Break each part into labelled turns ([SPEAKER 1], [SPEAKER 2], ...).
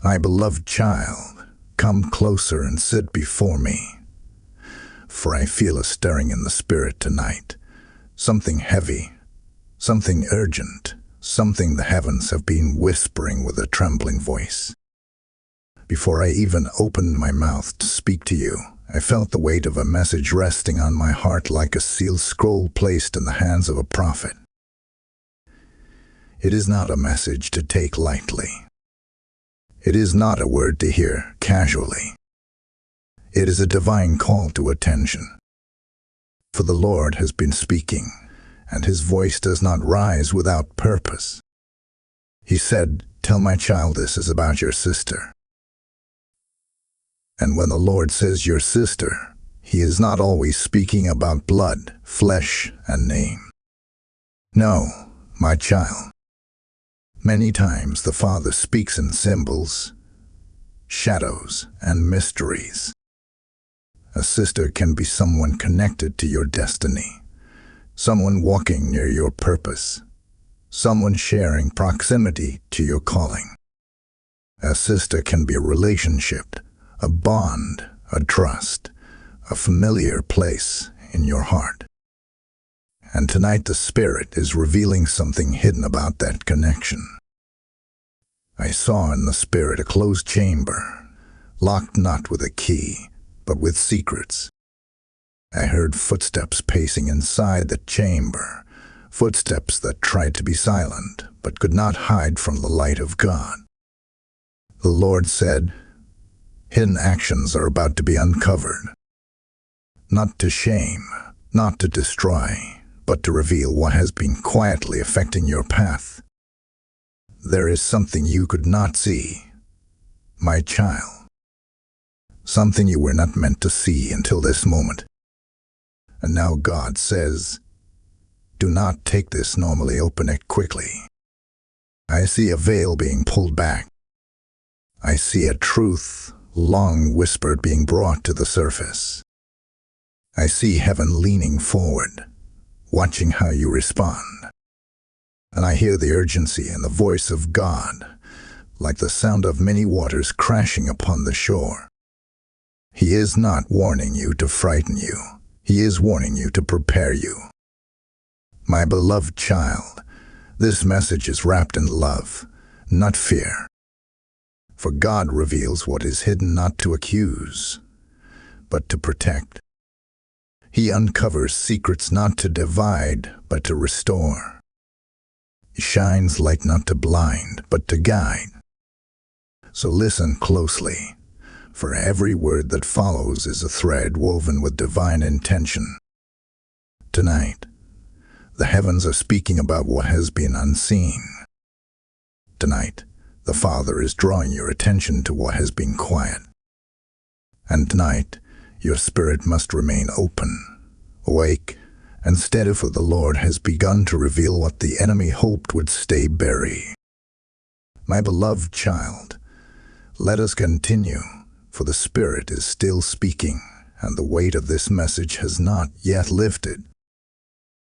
[SPEAKER 1] My beloved child, come closer and sit before me. For I feel a stirring in the spirit tonight. Something heavy, something urgent, something the heavens have been whispering with a trembling voice. Before I even opened my mouth to speak to you, I felt the weight of a message resting on my heart like a sealed scroll placed in the hands of a prophet. It is not a message to take lightly. It is not a word to hear casually. It is a divine call to attention. For the Lord has been speaking, and his voice does not rise without purpose. He said, "Tell my child this is about your sister." And when the Lord says your sister, he is not always speaking about blood, flesh, and name. No, my child. Many times the Father speaks in symbols, shadows, and mysteries. A sister can be someone connected to your destiny, someone walking near your purpose, someone sharing proximity to your calling. A sister can be a relationship, a bond, a trust, a familiar place in your heart. And tonight the Spirit is revealing something hidden about that connection. I saw in the Spirit a closed chamber, locked not with a key, but with secrets. I heard footsteps pacing inside the chamber, footsteps that tried to be silent, but could not hide from the light of God. The Lord said, "Hidden actions are about to be uncovered. Not to shame, not to destroy, but to reveal what has been quietly affecting your path. There is something you could not see, my child. Something you were not meant to see until this moment. And now God says, do not take this normally, open it quickly. I see a veil being pulled back. I see a truth, long whispered, being brought to the surface. I see heaven leaning forward, watching how you respond. And I hear the urgency in the voice of God, like the sound of many waters crashing upon the shore. He is not warning you to frighten you. He is warning you to prepare you. My beloved child, this message is wrapped in love, not fear. For God reveals what is hidden not to accuse, but to protect. He uncovers secrets not to divide, but to restore. He shines light not to blind, but to guide. So listen closely, for every word that follows is a thread woven with divine intention. Tonight, the heavens are speaking about what has been unseen. Tonight, the Father is drawing your attention to what has been quiet. And tonight, your spirit must remain open, awake, and steady, for the Lord has begun to reveal what the enemy hoped would stay buried. My beloved child, let us continue, for the Spirit is still speaking, and the weight of this message has not yet lifted.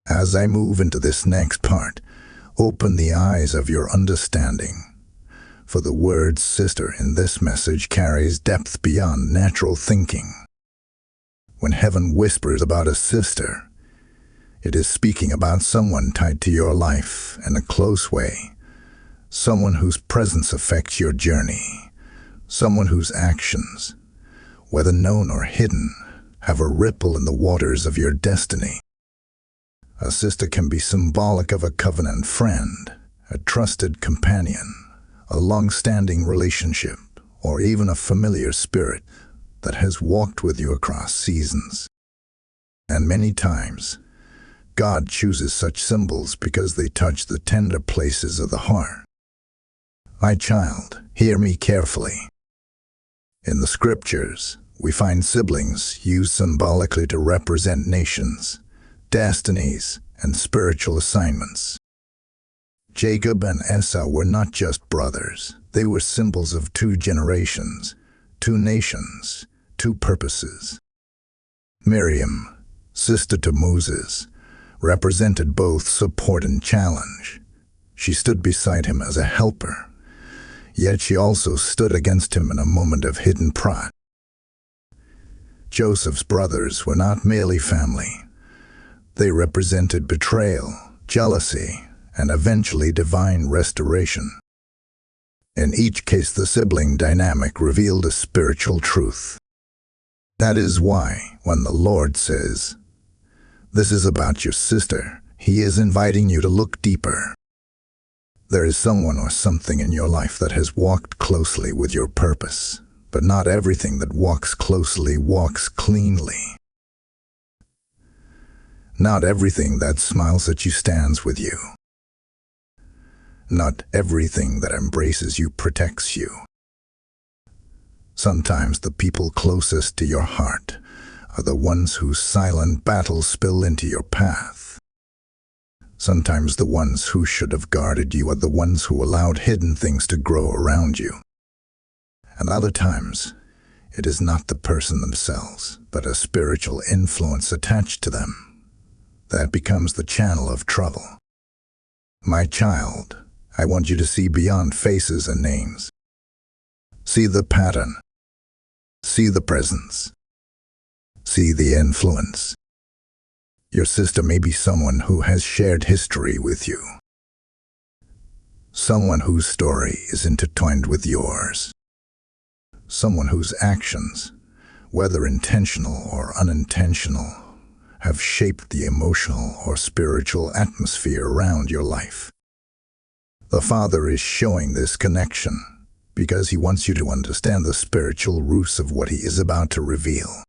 [SPEAKER 1] As I move into this next part, open the eyes of your understanding, for the word sister in this message carries depth beyond natural thinking. When heaven whispers about a sister, it is speaking about someone tied to your life in a close way, someone whose presence affects your journey, someone whose actions, whether known or hidden, have a ripple in the waters of your destiny. A sister can be symbolic of a covenant friend, a trusted companion, a long-standing relationship, or even a familiar spirit that has walked with you across seasons. And many times, God chooses such symbols because they touch the tender places of the heart. My child, hear me carefully. In the scriptures, we find siblings used symbolically to represent nations, destinies, and spiritual assignments. Jacob and Esau were not just brothers. They were symbols of two generations, two nations, two purposes. Miriam, sister to Moses, represented both support and challenge. She stood beside him as a helper, Yet she also stood against him in a moment of hidden pride. Joseph's brothers were not merely family. They represented betrayal, jealousy, and eventually divine restoration. In each case, the sibling dynamic revealed a spiritual truth. That is why, when the Lord says, "This is about your sister," He is inviting you to look deeper. There is someone or something in your life that has walked closely with your purpose, but not everything that walks closely walks cleanly. Not everything that smiles at you stands with you. Not everything that embraces you protects you. Sometimes the people closest to your heart are the ones whose silent battles spill into your path. Sometimes the ones who should have guarded you are the ones who allowed hidden things to grow around you. And other times, it is not the person themselves, but a spiritual influence attached to them that becomes the channel of trouble. My child, I want you to see beyond faces and names. See the pattern. See the presence. See the influence. Your sister may be someone who has shared history with you. Someone whose story is intertwined with yours. Someone whose actions, whether intentional or unintentional, have shaped the emotional or spiritual atmosphere around your life. The Father is showing this connection because He wants you to understand the spiritual roots of what He is about to reveal.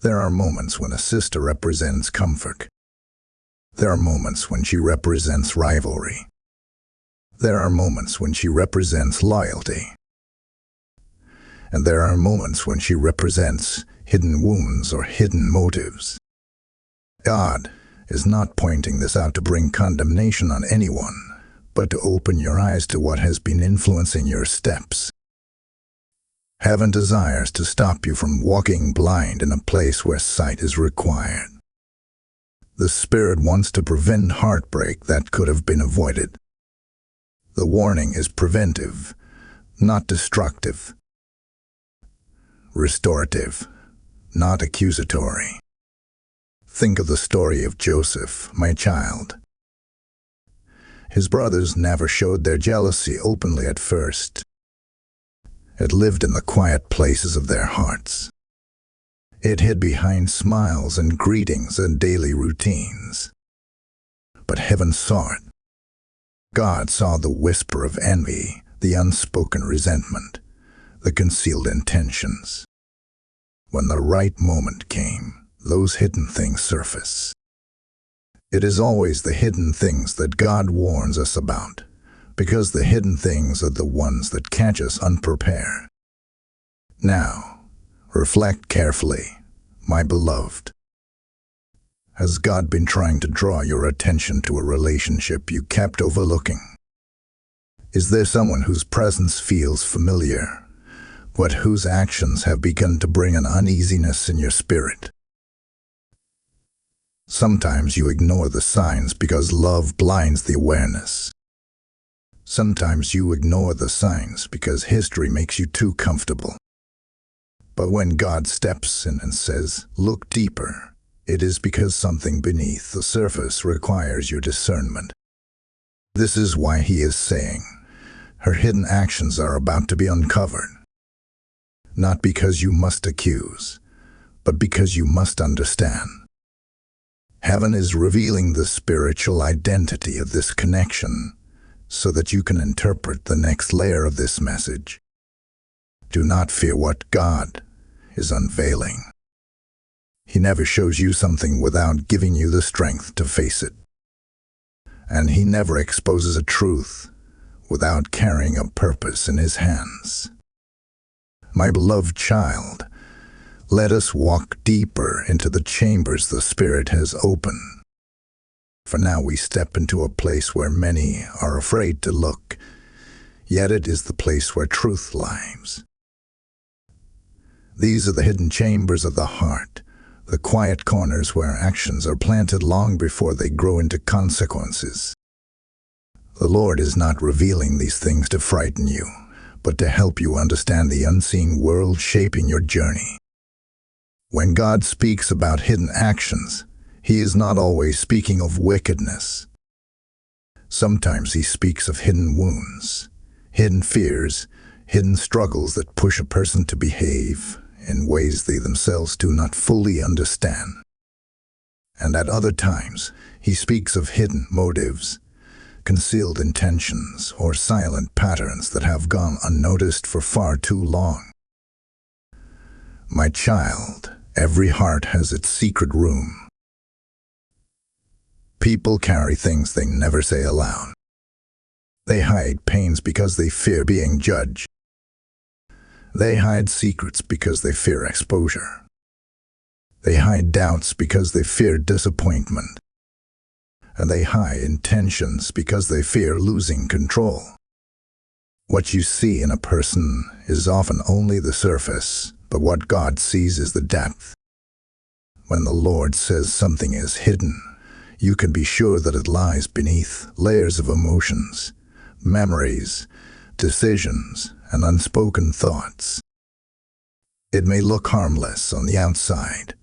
[SPEAKER 1] There are moments when a sister represents comfort. There are moments when she represents rivalry. There are moments when she represents loyalty. And there are moments when she represents hidden wounds or hidden motives. God is not pointing this out to bring condemnation on anyone, but to open your eyes to what has been influencing your steps. Heaven desires to stop you from walking blind in a place where sight is required. The Spirit wants to prevent heartbreak that could have been avoided. The warning is preventive, not destructive. Restorative, not accusatory. Think of the story of Joseph, my child. His brothers never showed their jealousy openly at first. It lived in the quiet places of their hearts. It hid behind smiles and greetings and daily routines. But heaven saw it. God saw the whisper of envy, the unspoken resentment, the concealed intentions. When the right moment came, those hidden things surface. It is always the hidden things that God warns us about, because the hidden things are the ones that catch us unprepared. Now, reflect carefully, my beloved. Has God been trying to draw your attention to a relationship you kept overlooking? Is there someone whose presence feels familiar, but whose actions have begun to bring an uneasiness in your spirit? Sometimes you ignore the signs because love blinds the awareness. Sometimes you ignore the signs because history makes you too comfortable. But when God steps in and says, "Look deeper," it is because something beneath the surface requires your discernment. This is why He is saying, her hidden actions are about to be uncovered. Not because you must accuse, but because you must understand. Heaven is revealing the spiritual identity of this connection so that you can interpret the next layer of this message. Do not fear what God is unveiling. He never shows you something without giving you the strength to face it. And He never exposes a truth without carrying a purpose in His hands. My beloved child, let us walk deeper into the chambers the Spirit has opened. For now we step into a place where many are afraid to look, yet it is the place where truth lies. These are the hidden chambers of the heart, the quiet corners where actions are planted long before they grow into consequences. The Lord is not revealing these things to frighten you, but to help you understand the unseen world shaping your journey. When God speaks about hidden actions, He is not always speaking of wickedness. Sometimes He speaks of hidden wounds, hidden fears, hidden struggles that push a person to behave in ways they themselves do not fully understand. And at other times, He speaks of hidden motives, concealed intentions, or silent patterns that have gone unnoticed for far too long. My child, every heart has its secret room. People carry things they never say aloud. They hide pains because they fear being judged. They hide secrets because they fear exposure. They hide doubts because they fear disappointment. And they hide intentions because they fear losing control. What you see in a person is often only the surface, but what God sees is the depth. When the Lord says something is hidden, you can be sure that it lies beneath layers of emotions, memories, decisions, and unspoken thoughts. It may look harmless on the outside,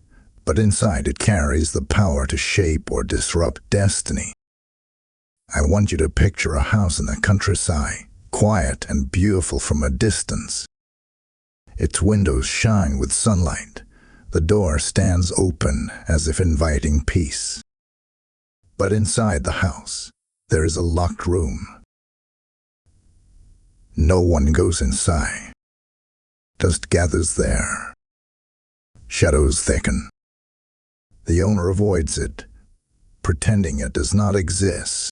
[SPEAKER 1] but inside it carries the power to shape or disrupt destiny. I want you to picture a house in the countryside, quiet and beautiful from a distance. Its windows shine with sunlight. The door stands open as if inviting peace. But inside the house, there is a locked room. No one goes inside. Dust gathers there. Shadows thicken. The owner avoids it, pretending it does not exist.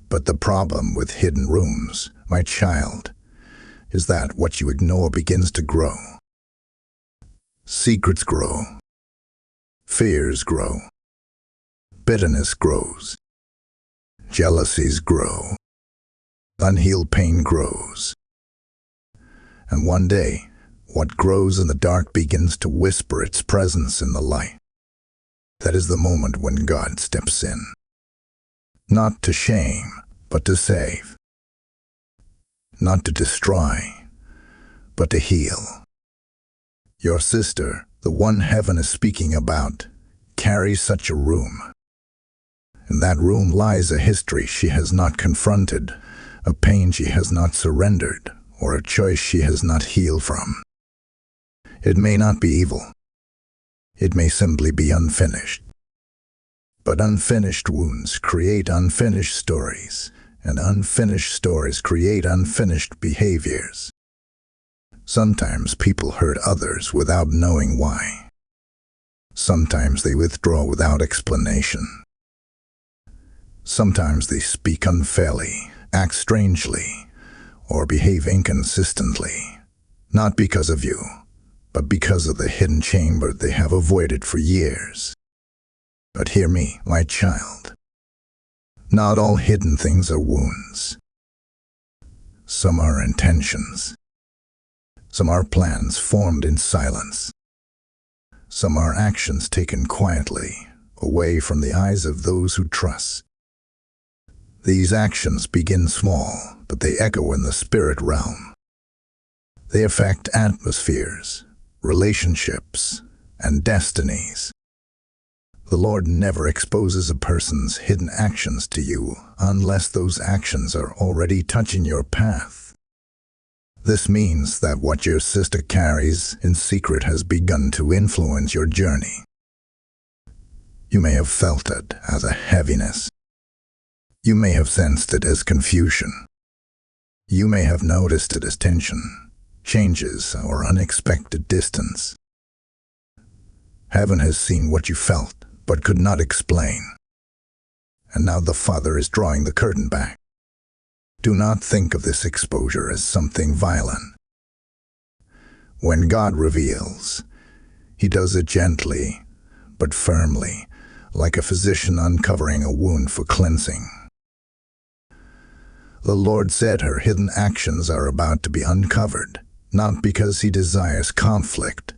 [SPEAKER 1] But the problem with hidden rooms, my child, is that what you ignore begins to grow. Secrets grow. Fears grow. Bitterness grows. Jealousies grow. Unhealed pain grows. And one day, what grows in the dark begins to whisper its presence in the light. That is the moment when God steps in. Not to shame, but to save. Not to destroy, but to heal. Your sister, the one heaven is speaking about, carries such a room. In that room lies a history she has not confronted, a pain she has not surrendered, or a choice she has not healed from. It may not be evil. It may simply be unfinished. But unfinished wounds create unfinished stories, and unfinished stories create unfinished behaviors. Sometimes people hurt others without knowing why. Sometimes they withdraw without explanation. Sometimes they speak unfairly, act strangely, or behave inconsistently, not because of you, but because of the hidden chamber they have avoided for years. But hear me, my child. Not all hidden things are wounds. Some are intentions. Some are plans formed in silence. Some are actions taken quietly, away from the eyes of those who trust. These actions begin small, but they echo in the spirit realm. They affect atmospheres, relationships, and destinies. The Lord never exposes a person's hidden actions to you unless those actions are already touching your path. This means that what your sister carries in secret has begun to influence your journey. You may have felt it as a heaviness. You may have sensed it as confusion. You may have noticed it as tension, changes, or unexpected distance. Heaven has seen what you felt, but could not explain. And now the Father is drawing the curtain back. Do not think of this exposure as something violent. When God reveals, He does it gently, but firmly, like a physician uncovering a wound for cleansing. The Lord said her hidden actions are about to be uncovered, not because He desires conflict,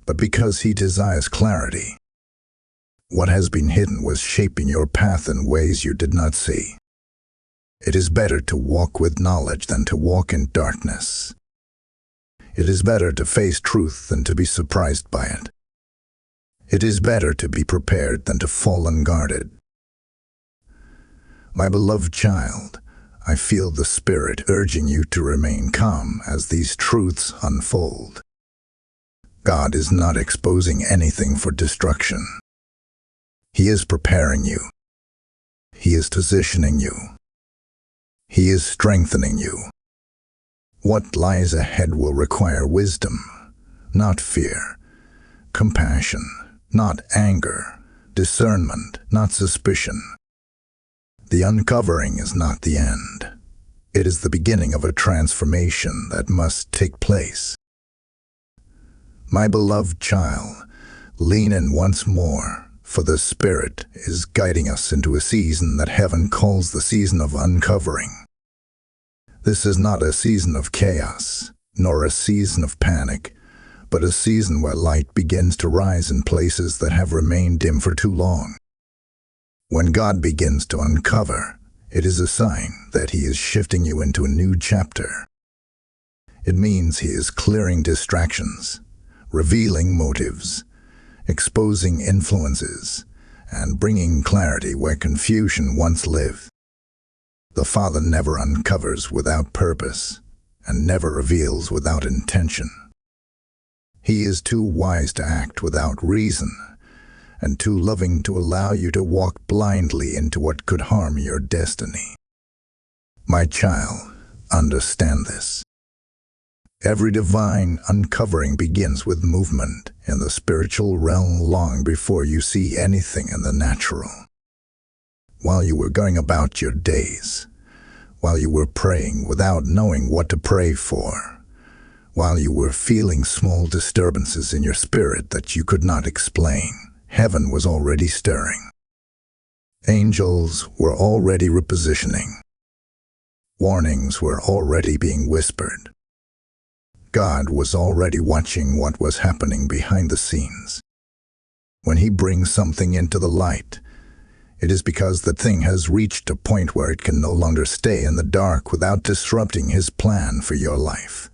[SPEAKER 1] but because He desires clarity. What has been hidden was shaping your path in ways you did not see. It is better to walk with knowledge than to walk in darkness. It is better to face truth than to be surprised by it. It is better to be prepared than to fall unguarded. My beloved child, I feel the Spirit urging you to remain calm as these truths unfold. God is not exposing anything for destruction. He is preparing you. He is positioning you. He is strengthening you. What lies ahead will require wisdom, not fear, compassion, not anger, discernment, not suspicion. The uncovering is not the end. It is the beginning of a transformation that must take place. My beloved child, lean in once more, for the Spirit is guiding us into a season that heaven calls the season of uncovering. This is not a season of chaos, nor a season of panic, but a season where light begins to rise in places that have remained dim for too long. When God begins to uncover, it is a sign that He is shifting you into a new chapter. It means He is clearing distractions, revealing motives, exposing influences, and bringing clarity where confusion once lived. The Father never uncovers without purpose, and never reveals without intention. He is too wise to act without reason, and too loving to allow you to walk blindly into what could harm your destiny. My child, understand this. Every divine uncovering begins with movement in the spiritual realm long before you see anything in the natural. While you were going about your days, while you were praying without knowing what to pray for, while you were feeling small disturbances in your spirit that you could not explain, heaven was already stirring. Angels were already repositioning. Warnings were already being whispered. God was already watching what was happening behind the scenes. When He brings something into the light, it is because that thing has reached a point where it can no longer stay in the dark without disrupting His plan for your life.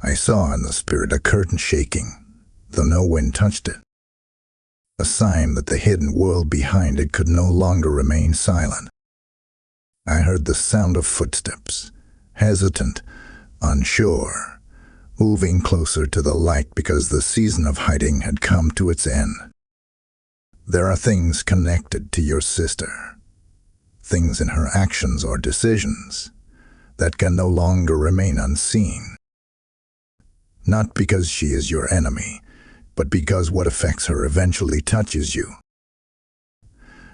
[SPEAKER 1] I saw in the Spirit a curtain shaking, though no wind touched it. A sign that the hidden world behind it could no longer remain silent. I heard the sound of footsteps, hesitant, unsure, moving closer to the light because the season of hiding had come to its end. There are things connected to your sister, things in her actions or decisions, that can no longer remain unseen. Not because she is your enemy, but because what affects her eventually touches you.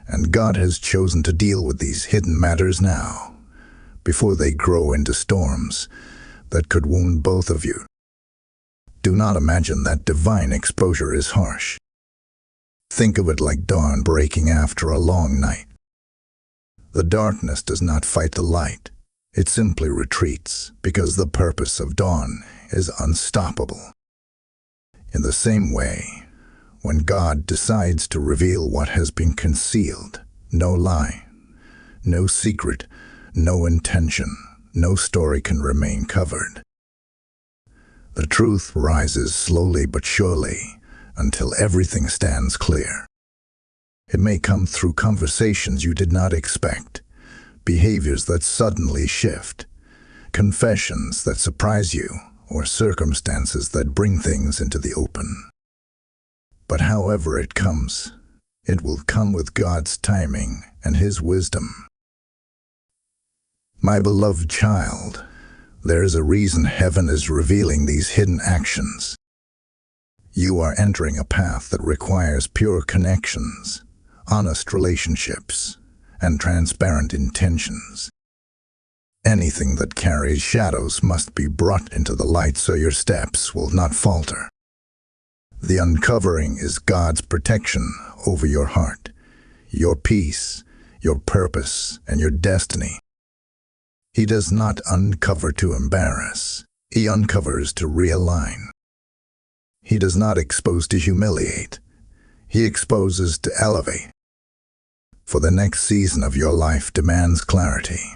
[SPEAKER 1] And God has chosen to deal with these hidden matters now, before they grow into storms that could wound both of you. Do not imagine that divine exposure is harsh. Think of it like dawn breaking after a long night. The darkness does not fight the light. It simply retreats, because the purpose of dawn is unstoppable. In the same way, when God decides to reveal what has been concealed, no lie, no secret, no intention, no story can remain covered. The truth rises slowly but surely until everything stands clear. It may come through conversations you did not expect, behaviors that suddenly shift, confessions that surprise you, or circumstances that bring things into the open. But however it comes, it will come with God's timing and His wisdom. My beloved child, there is a reason heaven is revealing these hidden actions. You are entering a path that requires pure connections, honest relationships, and transparent intentions. Anything that carries shadows must be brought into the light so your steps will not falter. The uncovering is God's protection over your heart, your peace, your purpose, and your destiny. He does not uncover to embarrass. He uncovers to realign. He does not expose to humiliate. He exposes to elevate. For the next season of your life demands clarity.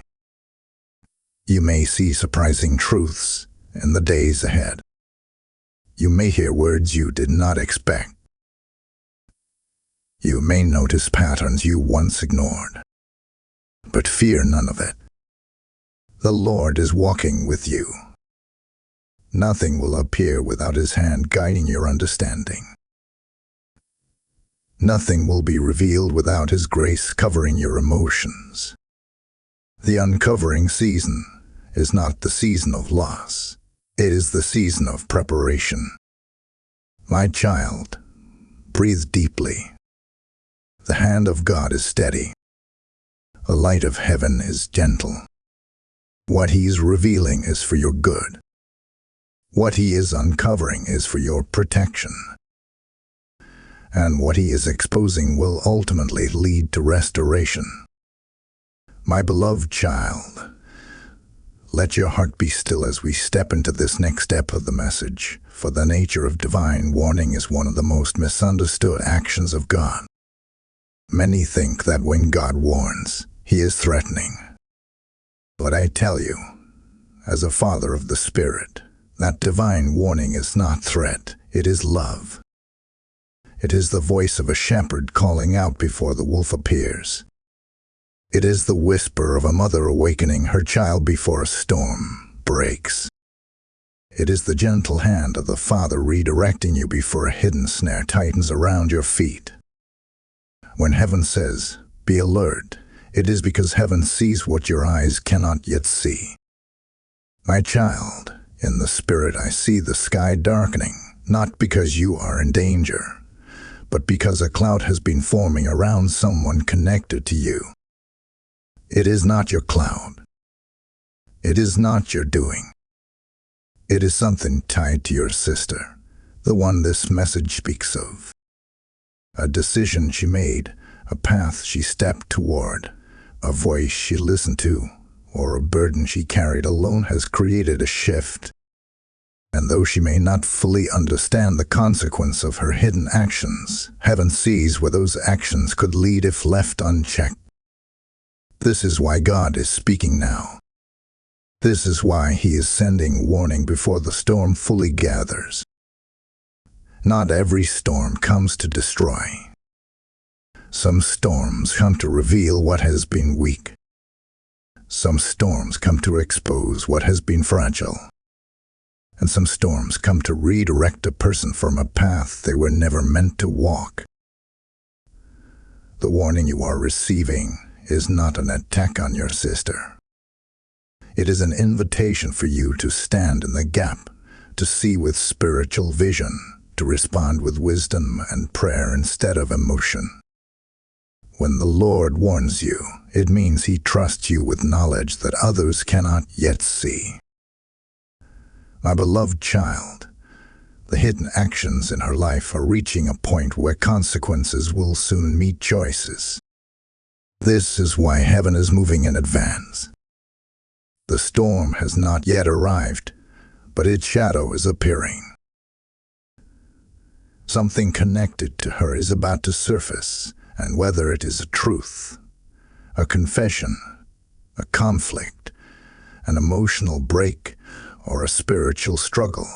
[SPEAKER 1] You may see surprising truths in the days ahead. You may hear words you did not expect. You may notice patterns you once ignored. But fear none of it. The Lord is walking with you. Nothing will appear without His hand guiding your understanding. Nothing will be revealed without His grace covering your emotions. The uncovering season is not the season of loss. It is the season of preparation. My child, breathe deeply. The hand of God is steady. The light of heaven is gentle. What He is revealing is for your good. What He is uncovering is for your protection. And what He is exposing will ultimately lead to restoration. My beloved child, let your heart be still as we step into this next step of the message, for the nature of divine warning is one of the most misunderstood actions of God. Many think that when God warns, He is threatening. But I tell you, as a father of the Spirit, that divine warning is not threat, it is love. It is the voice of a shepherd calling out before the wolf appears. It is the whisper of a mother awakening her child before a storm breaks. It is the gentle hand of the Father redirecting you before a hidden snare tightens around your feet. When heaven says, "Be alert," it is because heaven sees what your eyes cannot yet see. My child, in the Spirit I see the sky darkening, not because you are in danger, but because a cloud has been forming around someone connected to you. It is not your cloud. It is not your doing. It is something tied to your sister, the one this message speaks of. A decision she made, a path she stepped toward, a voice she listened to, or a burden she carried alone has created a shift. And though she may not fully understand the consequence of her hidden actions, heaven sees where those actions could lead if left unchecked. This is why God is speaking now. This is why He is sending warning before the storm fully gathers. Not every storm comes to destroy. Some storms come to reveal what has been weak. Some storms come to expose what has been fragile. And some storms come to redirect a person from a path they were never meant to walk. The warning you are receiving is not an attack on your sister. It is an invitation for you to stand in the gap, to see with spiritual vision, to respond with wisdom and prayer instead of emotion. When the Lord warns you, it means He trusts you with knowledge that others cannot yet see. My beloved child, the hidden actions in her life are reaching a point where consequences will soon meet choices. This is why heaven is moving in advance. The storm has not yet arrived, but its shadow is appearing. Something connected to her is about to surface, and whether it is a truth, a confession, a conflict, an emotional break, or a spiritual struggle,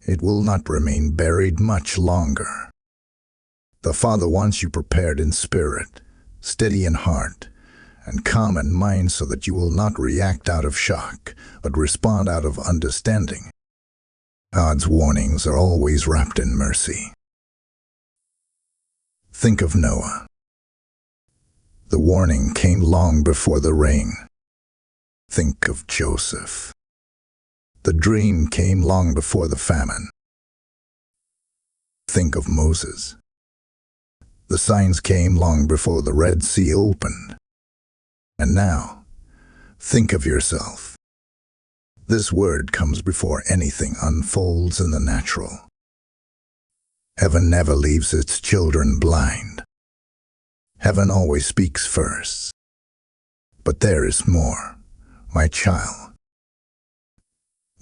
[SPEAKER 1] it will not remain buried much longer. The Father wants you prepared in spirit, steady in heart, and calm in mind so that you will not react out of shock, but respond out of understanding. God's warnings are always wrapped in mercy. Think of Noah. The warning came long before the rain. Think of Joseph. The dream came long before the famine. Think of Moses. The signs came long before the Red Sea opened. And now, think of yourself. This word comes before anything unfolds in the natural. Heaven never leaves its children blind. Heaven always speaks first. But there is more, my child.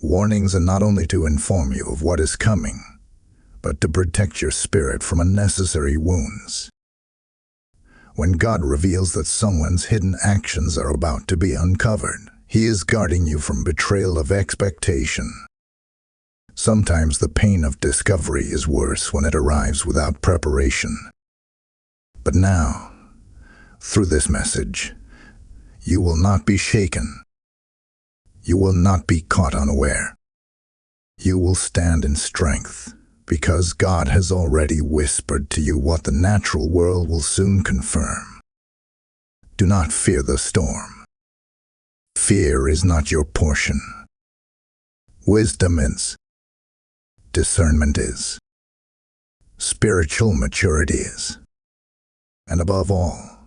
[SPEAKER 1] Warnings are not only to inform you of what is coming, but to protect your spirit from unnecessary wounds. When God reveals that someone's hidden actions are about to be uncovered, He is guarding you from betrayal of expectation. Sometimes the pain of discovery is worse when it arrives without preparation. But now, through this message, you will not be shaken. You will not be caught unaware. You will stand in strength, because God has already whispered to you what the natural world will soon confirm. Do not fear the storm. Fear is not your portion. Wisdom is. Discernment is. Spiritual maturity is. And above all,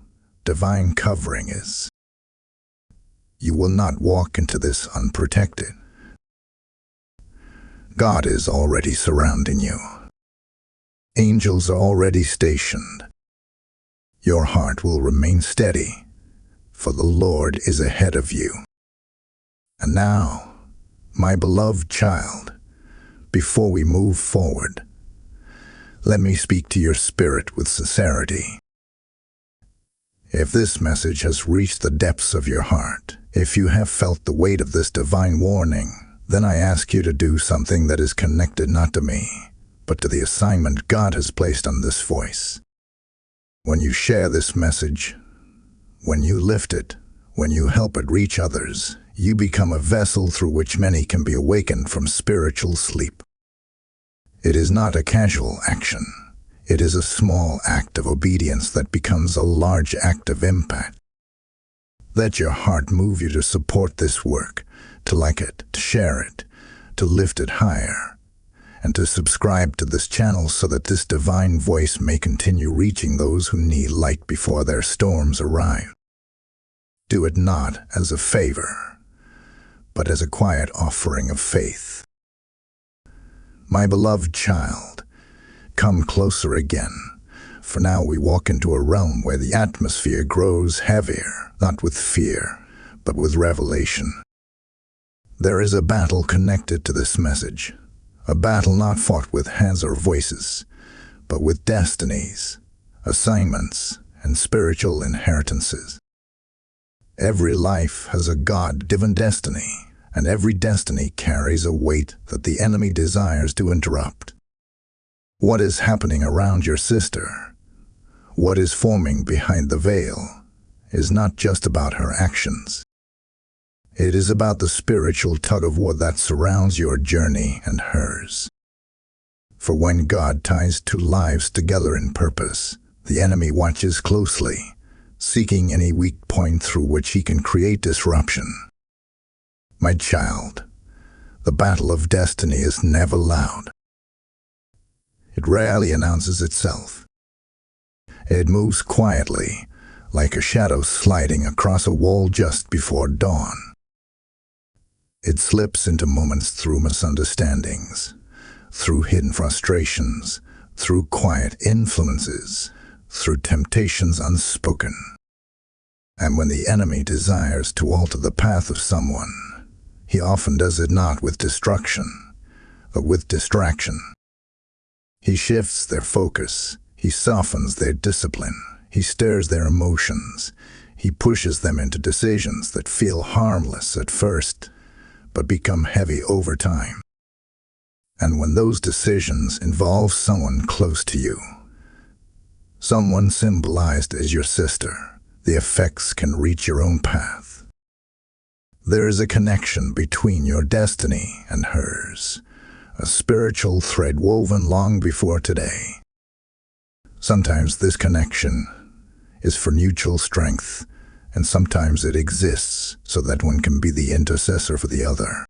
[SPEAKER 1] divine covering is. You will not walk into this unprotected. God is already surrounding you. Angels are already stationed. Your heart will remain steady, for the Lord is ahead of you. And now, my beloved child, before we move forward, let me speak to your spirit with sincerity. If this message has reached the depths of your heart, if you have felt the weight of this divine warning, then I ask you to do something that is connected not to me, but to the assignment God has placed on this voice. When you share this message, when you lift it, when you help it reach others, you become a vessel through which many can be awakened from spiritual sleep. It is not a casual action. It is a small act of obedience that becomes a large act of impact. Let your heart move you to support this work, to like it, to share it, to lift it higher, and to subscribe to this channel so that this divine voice may continue reaching those who need light before their storms arrive. Do it not as a favor, but as a quiet offering of faith. My beloved child, come closer again, for now we walk into a realm where the atmosphere grows heavier, not with fear, but with revelation. There is a battle connected to this message, a battle not fought with hands or voices, but with destinies, assignments, and spiritual inheritances. Every life has a God-given destiny, and every destiny carries a weight that the enemy desires to interrupt. What is happening around your sister, what is forming behind the veil, is not just about her actions. It is about the spiritual tug-of-war that surrounds your journey and hers. For when God ties two lives together in purpose, the enemy watches closely, seeking any weak point through which he can create disruption. My child, the battle of destiny is never loud. It rarely announces itself. It moves quietly, like a shadow sliding across a wall just before dawn. It slips into moments through misunderstandings, through hidden frustrations, through quiet influences, through temptations unspoken. And when the enemy desires to alter the path of someone, he often does it not with destruction, but with distraction. He shifts their focus, he softens their discipline, he stirs their emotions, he pushes them into decisions that feel harmless at first, but become heavy over time. And when those decisions involve someone close to you, someone symbolized as your sister, the effects can reach your own path. There is a connection between your destiny and hers, a spiritual thread woven long before today. Sometimes this connection is for mutual strength, and sometimes it exists so that one can be the intercessor for the other.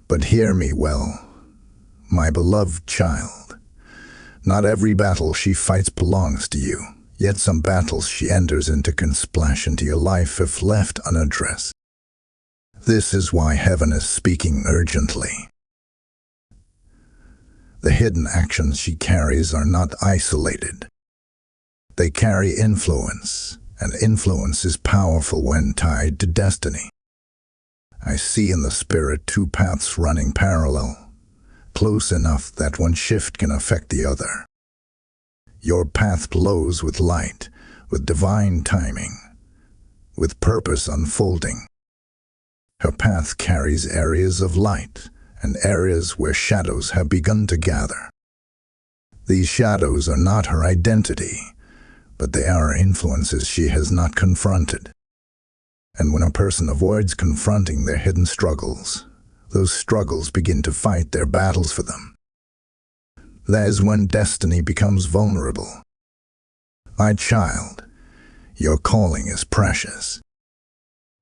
[SPEAKER 1] But hear me well, my beloved child. Not every battle she fights belongs to you, yet some battles she enters into can splash into your life if left unaddressed. This is why heaven is speaking urgently. The hidden actions she carries are not isolated. They carry influence, and influence is powerful when tied to destiny. I see in the spirit two paths running parallel, close enough that one shift can affect the other. Your path glows with light, with divine timing, with purpose unfolding. Her path carries areas of light and areas where shadows have begun to gather. These shadows are not her identity, but they are influences she has not confronted. And when a person avoids confronting their hidden struggles, those struggles begin to fight their battles for them. That is when destiny becomes vulnerable. My child, your calling is precious.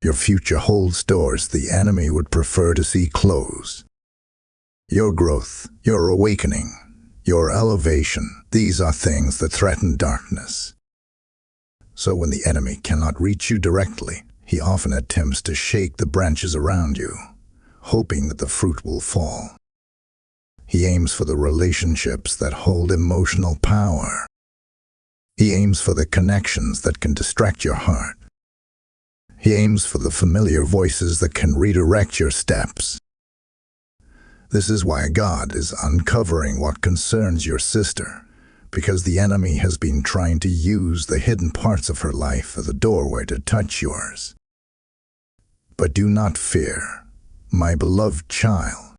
[SPEAKER 1] Your future holds doors the enemy would prefer to see closed. Your growth, your awakening, your elevation, these are things that threaten darkness. So when the enemy cannot reach you directly, he often attempts to shake the branches around you, hoping that the fruit will fall. He aims for the relationships that hold emotional power. He aims for the connections that can distract your heart. He aims for the familiar voices that can redirect your steps. This is why God is uncovering what concerns your sister, because the enemy has been trying to use the hidden parts of her life as a doorway to touch yours. But do not fear, my beloved child.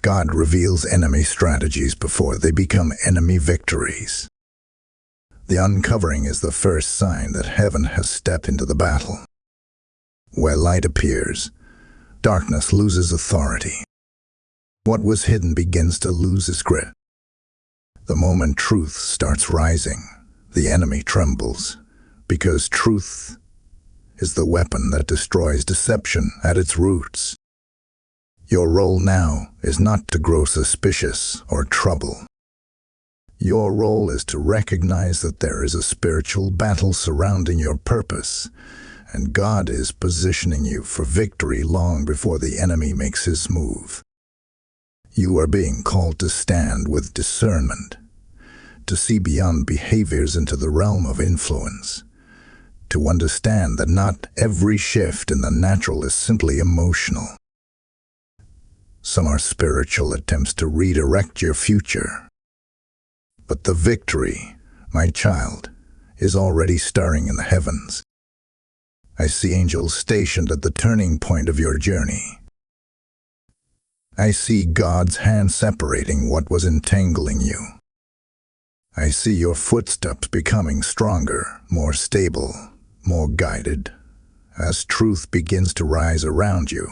[SPEAKER 1] God reveals enemy strategies before they become enemy victories. The uncovering is the first sign that heaven has stepped into the battle. Where light appears, darkness loses authority. What was hidden begins to lose its grip. The moment truth starts rising, the enemy trembles, because truth is the weapon that destroys deception at its roots. Your role now is not to grow suspicious or trouble. Your role is to recognize that there is a spiritual battle surrounding your purpose, and God is positioning you for victory long before the enemy makes his move. You are being called to stand with discernment, to see beyond behaviors into the realm of influence, to understand that not every shift in the natural is simply emotional. Some are spiritual attempts to redirect your future. But the victory, my child, is already stirring in the heavens. I see angels stationed at the turning point of your journey. I see God's hand separating what was entangling you. I see your footsteps becoming stronger, more stable, more guided, as truth begins to rise around you.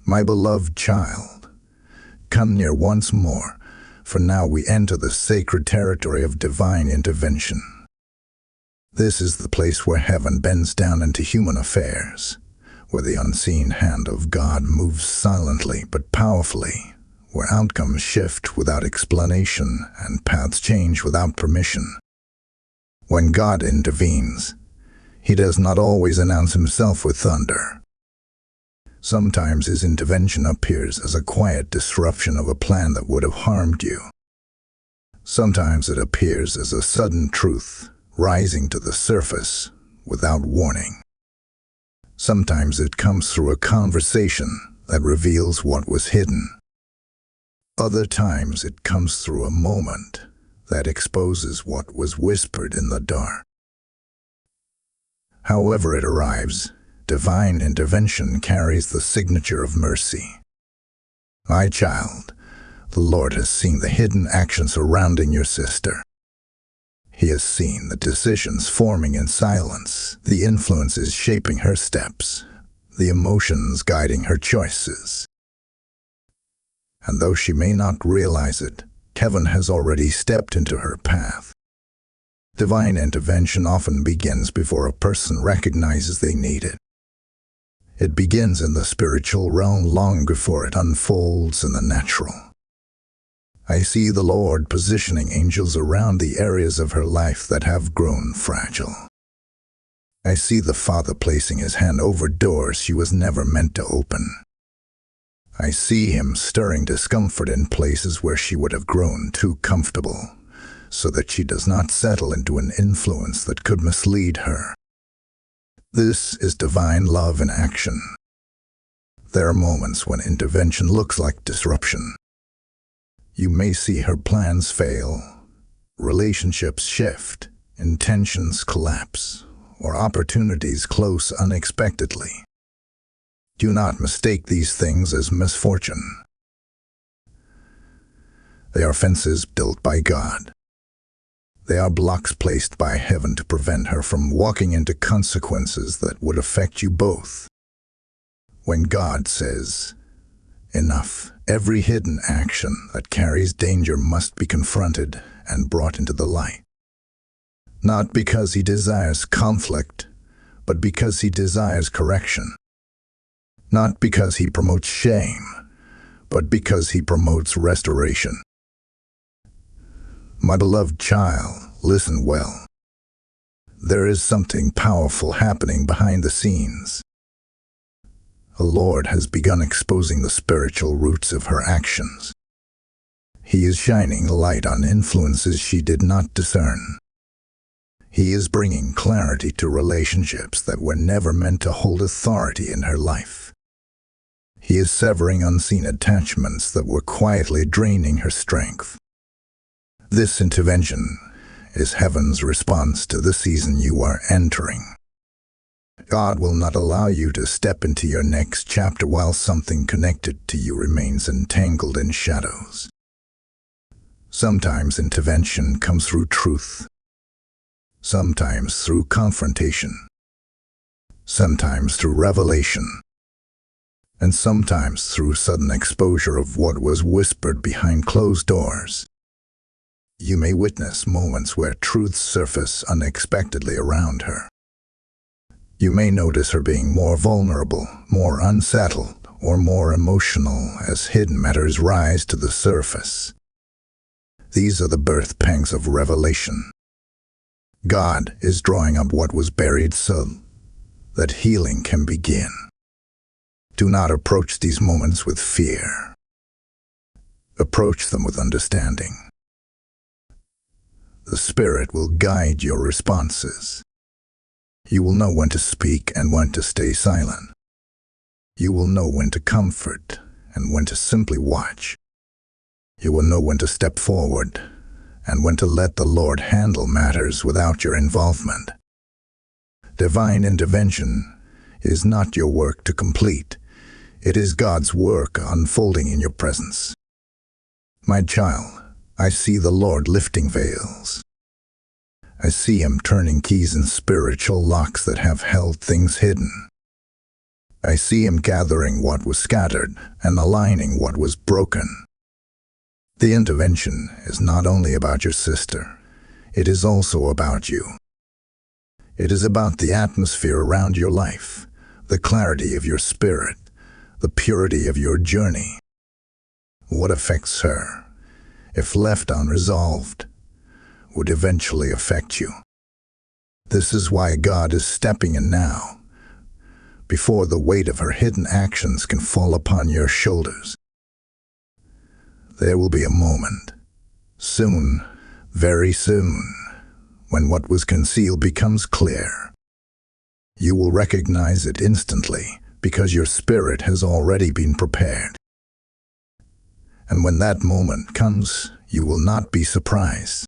[SPEAKER 1] My beloved child, come near once more, for now we enter the sacred territory of divine intervention. This is the place where heaven bends down into human affairs, where the unseen hand of God moves silently but powerfully, where outcomes shift without explanation and paths change without permission. When God intervenes, he does not always announce himself with thunder. Sometimes his intervention appears as a quiet disruption of a plan that would have harmed you. Sometimes it appears as a sudden truth rising to the surface without warning. Sometimes it comes through a conversation that reveals what was hidden. Other times it comes through a moment that exposes what was whispered in the dark. However it arrives, divine intervention carries the signature of mercy. My child, the Lord has seen the hidden actions surrounding your sister. He has seen the decisions forming in silence, the influences shaping her steps, the emotions guiding her choices. And though she may not realize it, heaven has already stepped into her path. Divine intervention often begins before a person recognizes they need it. It begins in the spiritual realm long before it unfolds in the natural. I see the Lord positioning angels around the areas of her life that have grown fragile. I see the Father placing his hand over doors she was never meant to open. I see him stirring discomfort in places where she would have grown too comfortable, so that she does not settle into an influence that could mislead her. This is divine love in action. There are moments when intervention looks like disruption. You may see her plans fail, relationships shift, intentions collapse, or opportunities close unexpectedly. Do not mistake these things as misfortune. They are fences built by God. They are blocks placed by heaven to prevent her from walking into consequences that would affect you both. When God says, "Enough," every hidden action that carries danger must be confronted and brought into the light. Not because he desires conflict, but because he desires correction. Not because he promotes shame, but because he promotes restoration. My beloved child, listen well. There is something powerful happening behind the scenes. The Lord has begun exposing the spiritual roots of her actions. He is shining light on influences she did not discern. He is bringing clarity to relationships that were never meant to hold authority in her life. He is severing unseen attachments that were quietly draining her strength. This intervention is heaven's response to the season you are entering. God will not allow you to step into your next chapter while something connected to you remains entangled in shadows. Sometimes intervention comes through truth. Sometimes through confrontation. Sometimes through revelation. And sometimes through sudden exposure of what was whispered behind closed doors. You may witness moments where truths surface unexpectedly around her. You may notice her being more vulnerable, more unsettled, or more emotional as hidden matters rise to the surface. These are the birth pangs of revelation. God is drawing up what was buried so that healing can begin. Do not approach these moments with fear. Approach them with understanding. The Spirit will guide your responses. You will know when to speak and when to stay silent. You will know when to comfort and when to simply watch. You will know when to step forward and when to let the Lord handle matters without your involvement. Divine intervention is not your work to complete. It is God's work unfolding in your presence. My child, I see the Lord lifting veils. I see him turning keys in spiritual locks that have held things hidden. I see him gathering what was scattered and aligning what was broken. The intervention is not only about your sister, it is also about you. It is about the atmosphere around your life, the clarity of your spirit, the purity of your journey. What affects her, if left unresolved, would eventually affect you. This is why God is stepping in now, before the weight of her hidden actions can fall upon your shoulders. There will be a moment, soon, very soon, when what was concealed becomes clear. You will recognize it instantly because your spirit has already been prepared. And when that moment comes, you will not be surprised.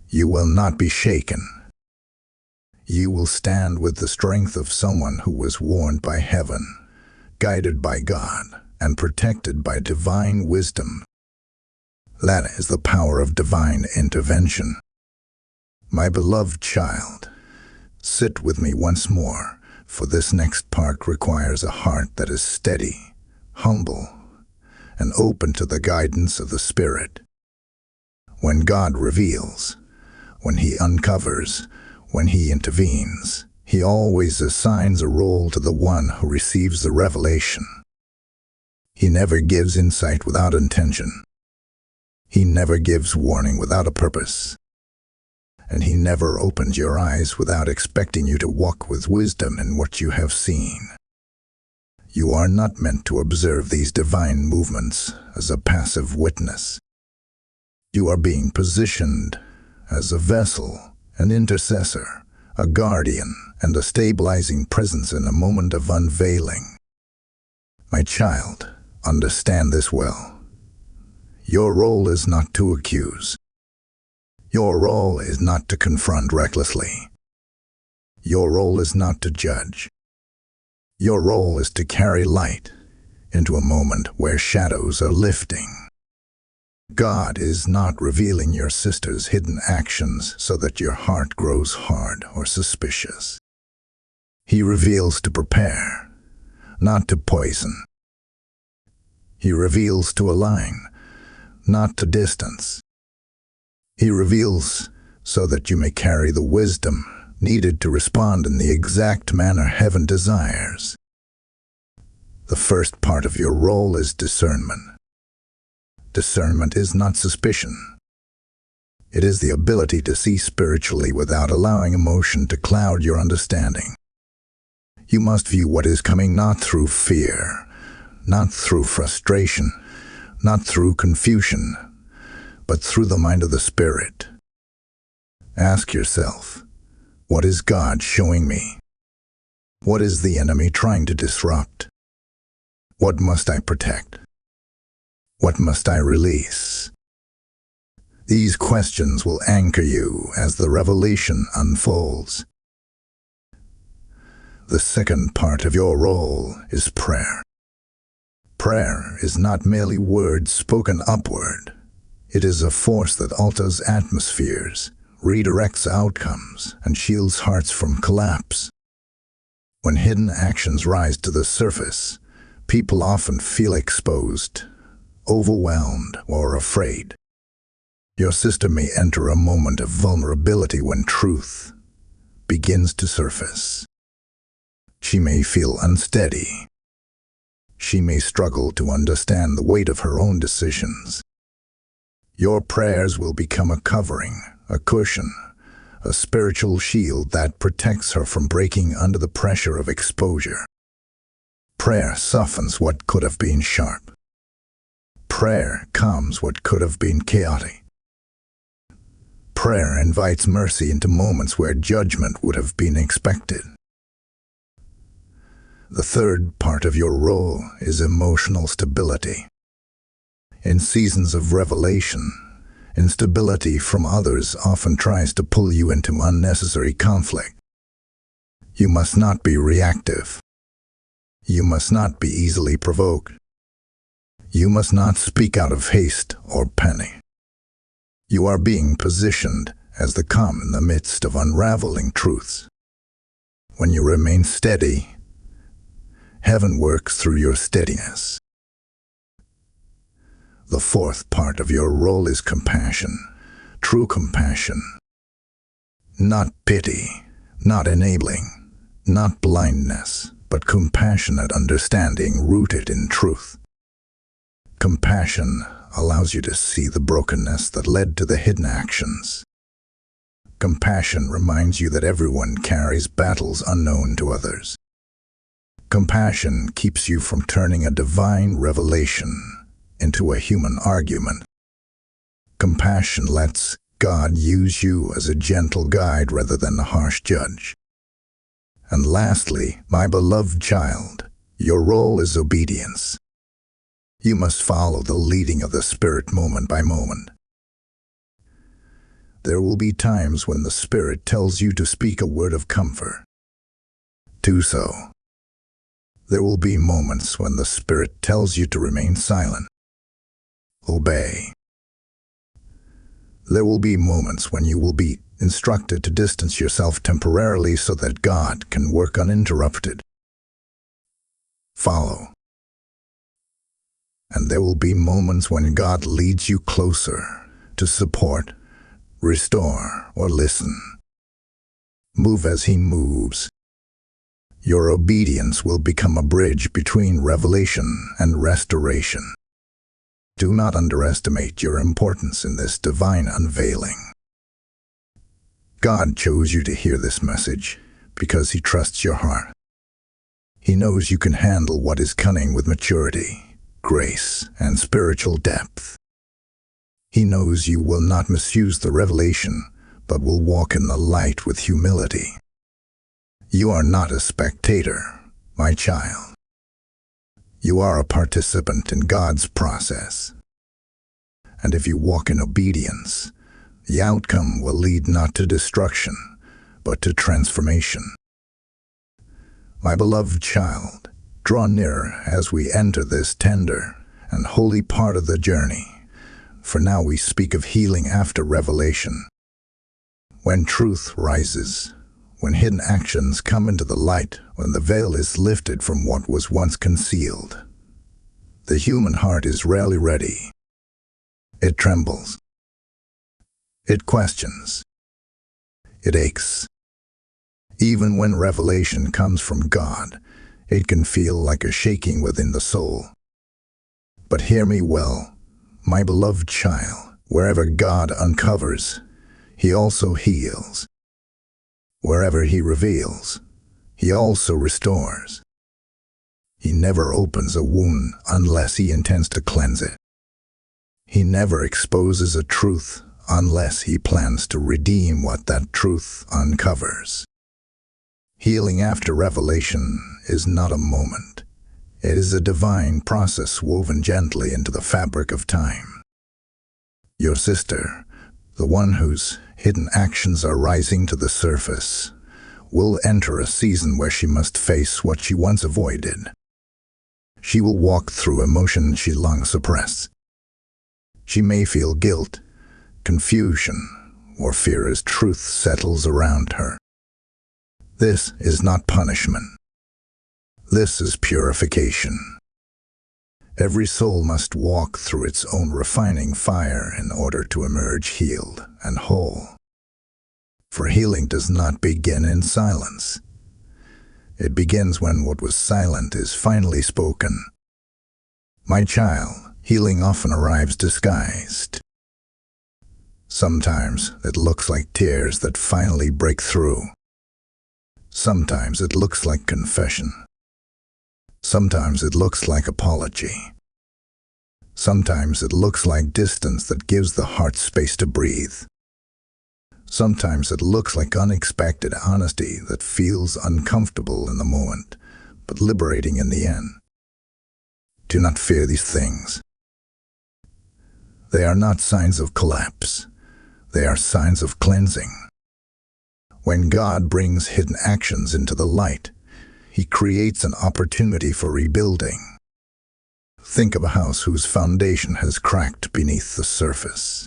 [SPEAKER 1] You will not be shaken. You will stand with the strength of someone who was warned by heaven, guided by God, and protected by divine wisdom. That is the power of divine intervention. My beloved child, sit with me once more, for this next part requires a heart that is steady, humble, and open to the guidance of the Spirit. When God reveals, when he uncovers, when he intervenes, he always assigns a role to the one who receives the revelation. He never gives insight without intention. He never gives warning without a purpose. And he never opens your eyes without expecting you to walk with wisdom in what you have seen. You are not meant to observe these divine movements as a passive witness. You are being positioned as a vessel, an intercessor, a guardian, and a stabilizing presence in a moment of unveiling. My child, understand this well. Your role is not to accuse. Your role is not to confront recklessly. Your role is not to judge. Your role is to carry light into a moment where shadows are lifting. God is not revealing your sister's hidden actions so that your heart grows hard or suspicious. He reveals to prepare, not to poison. He reveals to align, not to distance. He reveals so that you may carry the wisdom needed to respond in the exact manner heaven desires. The first part of your role is discernment. Discernment is not suspicion. It is the ability to see spiritually without allowing emotion to cloud your understanding. You must view what is coming not through fear, not through frustration, not through confusion, but through the mind of the Spirit. Ask yourself, what is God showing me? What is the enemy trying to disrupt? What must I protect? What must I release? These questions will anchor you as the revelation unfolds. The second part of your role is prayer. Prayer is not merely words spoken upward. It is a force that alters atmospheres, redirects outcomes, and shields hearts from collapse. When hidden actions rise to the surface, people often feel exposed, overwhelmed, or afraid. Your sister may enter a moment of vulnerability when truth begins to surface. She may feel unsteady. She may struggle to understand the weight of her own decisions. Your prayers will become a covering, a cushion, a spiritual shield that protects her from breaking under the pressure of exposure. Prayer softens what could have been sharp. Prayer calms what could have been chaotic. Prayer invites mercy into moments where judgment would have been expected. The third part of your role is emotional stability. In seasons of revelation, instability from others often tries to pull you into unnecessary conflict. You must not be reactive. You must not be easily provoked. You must not speak out of haste or panic. You are being positioned as the calm in the midst of unraveling truths. When you remain steady, heaven works through your steadiness. The fourth part of your role is compassion, true compassion. Not pity, not enabling, not blindness, but compassionate understanding rooted in truth. Compassion allows you to see the brokenness that led to the hidden actions. Compassion reminds you that everyone carries battles unknown to others. Compassion keeps you from turning a divine revelation into a human argument. Compassion lets God use you as a gentle guide rather than a harsh judge. And lastly, my beloved child, your role is obedience. You must follow the leading of the Spirit moment by moment. There will be times when the Spirit tells you to speak a word of comfort. Do so. There will be moments when the Spirit tells you to remain silent. Obey. There will be moments when you will be instructed to distance yourself temporarily so that God can work uninterrupted. Follow. And there will be moments when God leads you closer to support, restore, or listen. Move as He moves. Your obedience will become a bridge between revelation and restoration. Do not underestimate your importance in this divine unveiling. God chose you to hear this message because He trusts your heart. He knows you can handle what is coming with maturity, grace, and spiritual depth. He knows you will not misuse the revelation, but will walk in the light with humility. You are not a spectator, my child. You are a participant in God's process. And if you walk in obedience, the outcome will lead not to destruction, but to transformation. My beloved child, draw nearer as we enter this tender and holy part of the journey, for now we speak of healing after revelation. When truth rises, when hidden actions come into the light, when the veil is lifted from what was once concealed, the human heart is rarely ready. It trembles. It questions. It aches. Even when revelation comes from God, it can feel like a shaking within the soul. But hear me well, my beloved child, wherever God uncovers, He also heals. Wherever He reveals, He also restores. He never opens a wound unless He intends to cleanse it. He never exposes a truth unless He plans to redeem what that truth uncovers. Healing after revelation is not a moment. It is a divine process woven gently into the fabric of time. Your sister, the one whose hidden actions are rising to the surface, will enter a season where she must face what she once avoided. She will walk through emotions she long suppressed. She may feel guilt, confusion, or fear as truth settles around her. This is not punishment. This is purification. Every soul must walk through its own refining fire in order to emerge healed and whole. For healing does not begin in silence. It begins when what was silent is finally spoken. My child, healing often arrives disguised. Sometimes it looks like tears that finally break through. Sometimes it looks like confession. Sometimes it looks like apology. Sometimes it looks like distance that gives the heart space to breathe. Sometimes it looks like unexpected honesty that feels uncomfortable in the moment, but liberating in the end. Do not fear these things. They are not signs of collapse. They are signs of cleansing. When God brings hidden actions into the light, He creates an opportunity for rebuilding. Think of a house whose foundation has cracked beneath the surface.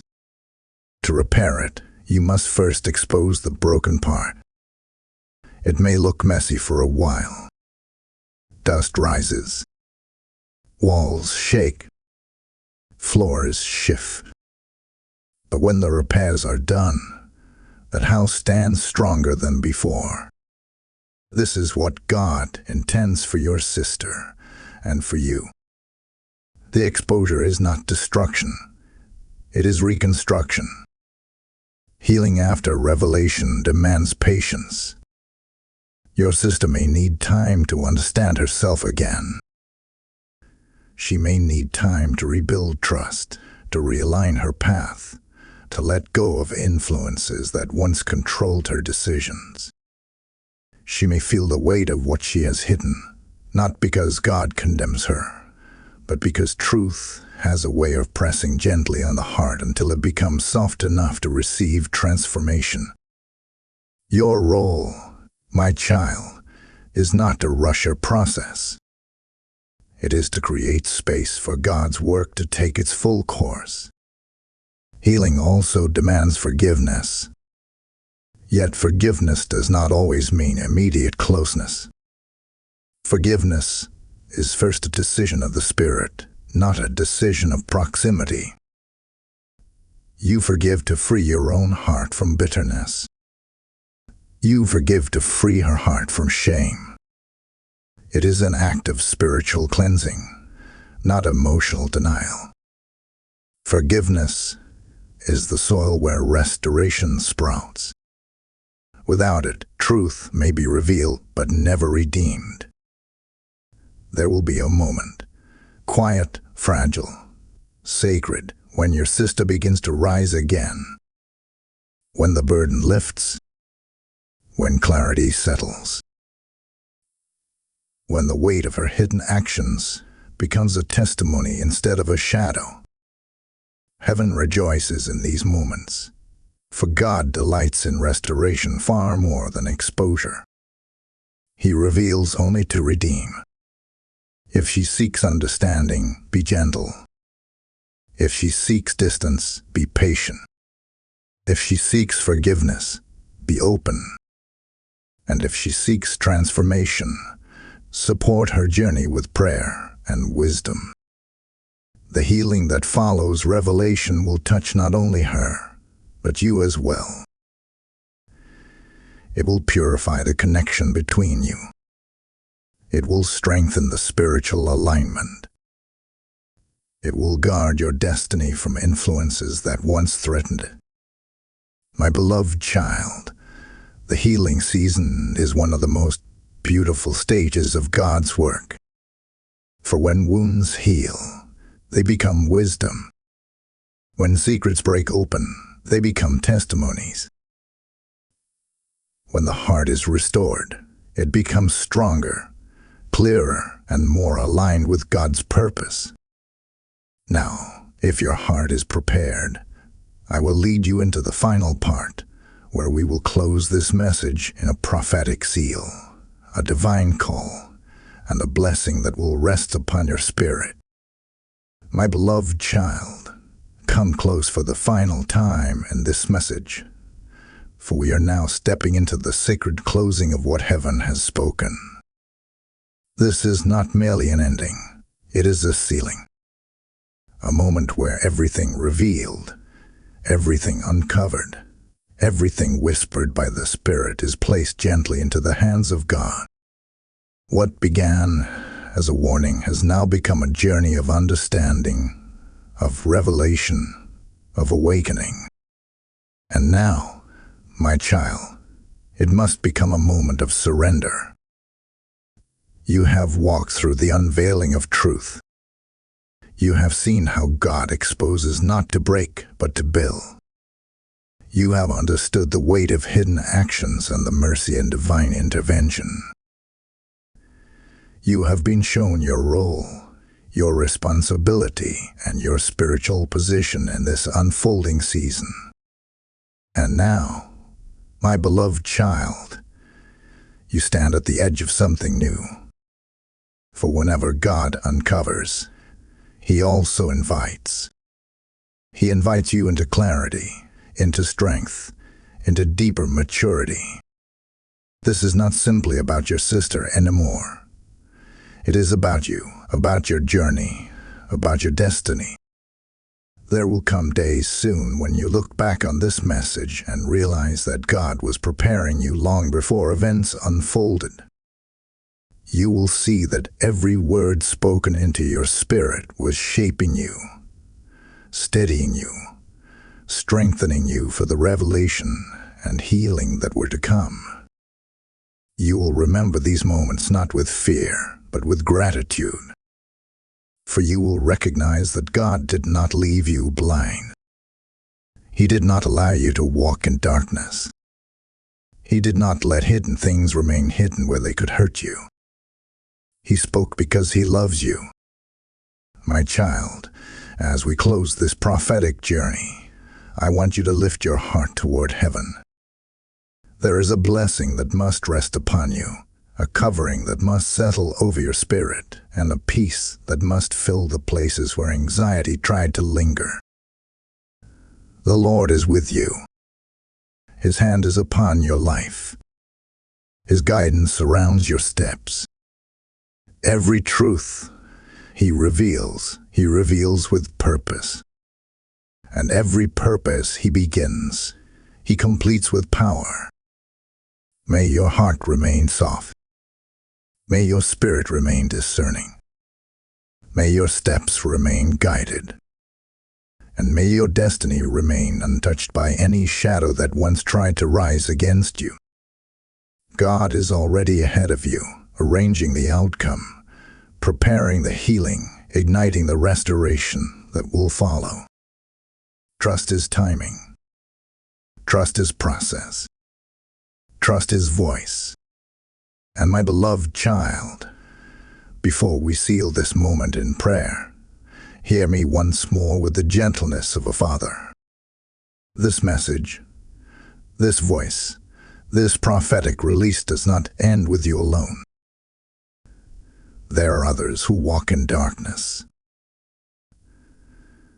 [SPEAKER 1] To repair it, you must first expose the broken part. It may look messy for a while. Dust rises. Walls shake. Floors shift. But when the repairs are done, that house stands stronger than before. This is what God intends for your sister and for you. The exposure is not destruction. It is reconstruction. Healing after revelation demands patience. Your sister may need time to understand herself again. She may need time to rebuild trust, to realign her path, to let go of influences that once controlled her decisions. She may feel the weight of what she has hidden, not because God condemns her, but because truth has a way of pressing gently on the heart until it becomes soft enough to receive transformation. Your role, my child, is not to rush her process. It is to create space for God's work to take its full course. Healing also demands forgiveness. Yet forgiveness does not always mean immediate closeness. Forgiveness is first a decision of the Spirit, not a decision of proximity. You forgive to free your own heart from bitterness. You forgive to free her heart from shame. It is an act of spiritual cleansing, not emotional denial. Forgiveness is the soil where restoration sprouts. Without it, truth may be revealed but never redeemed. There will be a moment, quiet, fragile, sacred, when your sister begins to rise again. When the burden lifts, when clarity settles. When the weight of her hidden actions becomes a testimony instead of a shadow. Heaven rejoices in these moments. For God delights in restoration far more than exposure. He reveals only to redeem. If she seeks understanding, be gentle. If she seeks distance, be patient. If she seeks forgiveness, be open. And if she seeks transformation, support her journey with prayer and wisdom. The healing that follows revelation will touch not only her, but you as well. It will purify the connection between you. It will strengthen the spiritual alignment. It will guard your destiny from influences that once threatened it. My beloved child, the healing season is one of the most beautiful stages of God's work. For when wounds heal, they become wisdom. When secrets break open, they become testimonies. When the heart is restored, it becomes stronger, clearer, and more aligned with God's purpose. Now, if your heart is prepared, I will lead you into the final part, where we will close this message in a prophetic seal, a divine call, and a blessing that will rest upon your spirit. My beloved child, come close for the final time in this message, for we are now stepping into the sacred closing of what heaven has spoken. This is not merely an ending, it is a sealing. A moment where everything revealed, everything uncovered, everything whispered by the Spirit is placed gently into the hands of God. What began as a warning has now become a journey of understanding, of revelation, of awakening. And now, my child, it must become a moment of surrender. You have walked through the unveiling of truth. You have seen how God exposes not to break, but to build. You have understood the weight of hidden actions and the mercy and divine intervention. You have been shown your role, your responsibility, and your spiritual position in this unfolding season. And now, my beloved child, you stand at the edge of something new. For whenever God uncovers, He also invites. He invites you into clarity, into strength, into deeper maturity. This is not simply about your sister anymore. It is about you, about your journey, about your destiny. There will come days soon when you look back on this message and realize that God was preparing you long before events unfolded. You will see that every word spoken into your spirit was shaping you, steadying you, strengthening you for the revelation and healing that were to come. You will remember these moments not with fear, but with gratitude. For you will recognize that God did not leave you blind. He did not allow you to walk in darkness. He did not let hidden things remain hidden where they could hurt you. He spoke because He loves you. My child, as we close this prophetic journey, I want you to lift your heart toward heaven. There is a blessing that must rest upon you, a covering that must settle over your spirit, and a peace that must fill the places where anxiety tried to linger. The Lord is with you. His hand is upon your life. His guidance surrounds your steps. Every truth He reveals with purpose. And every purpose He begins, He completes with power. May your heart remain soft. May your spirit remain discerning. May your steps remain guided. And may your destiny remain untouched by any shadow that once tried to rise against you. God is already ahead of you, arranging the outcome, preparing the healing, igniting the restoration that will follow. Trust His timing. Trust His process. Trust His voice. And my beloved child, before we seal this moment in prayer, hear me once more with the gentleness of a father. This message, This voice, this prophetic release does not end with you alone. There are others who walk in darkness.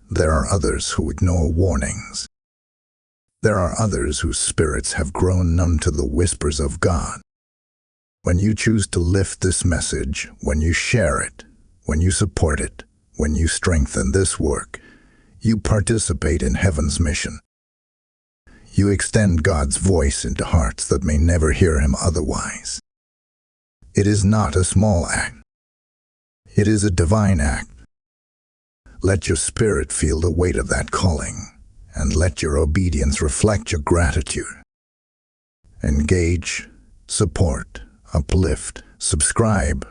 [SPEAKER 1] There are others who ignore warnings. There are others whose spirits have grown numb to the whispers of God. When you choose to lift this message, when you share it, when you support it, when you strengthen this work, you participate in heaven's mission. You extend God's voice into hearts that may never hear him otherwise. It is not a small act. It is a divine act. Let your spirit feel the weight of that calling, and let your obedience reflect your gratitude. Engage, support, uplift, subscribe,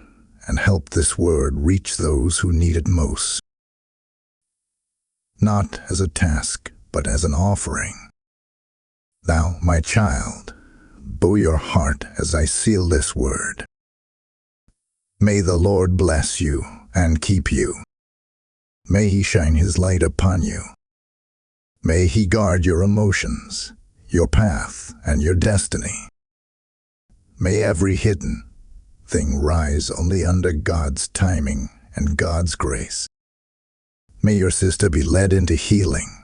[SPEAKER 1] and help this word reach those who need it most. Not as a task, but as an offering. Thou, my child, bow your heart as I seal this word. May the Lord bless you and keep you. May he shine his light upon you. May he guard your emotions, your path, and your destiny. May every hidden thing rise only under God's timing and God's grace. May your sister be led into healing.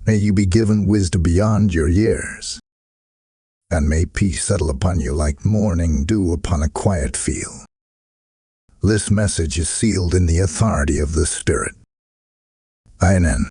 [SPEAKER 1] May you be given wisdom beyond your years. And may peace settle upon you like morning dew upon a quiet field. This message is sealed in the authority of the Spirit. Amen.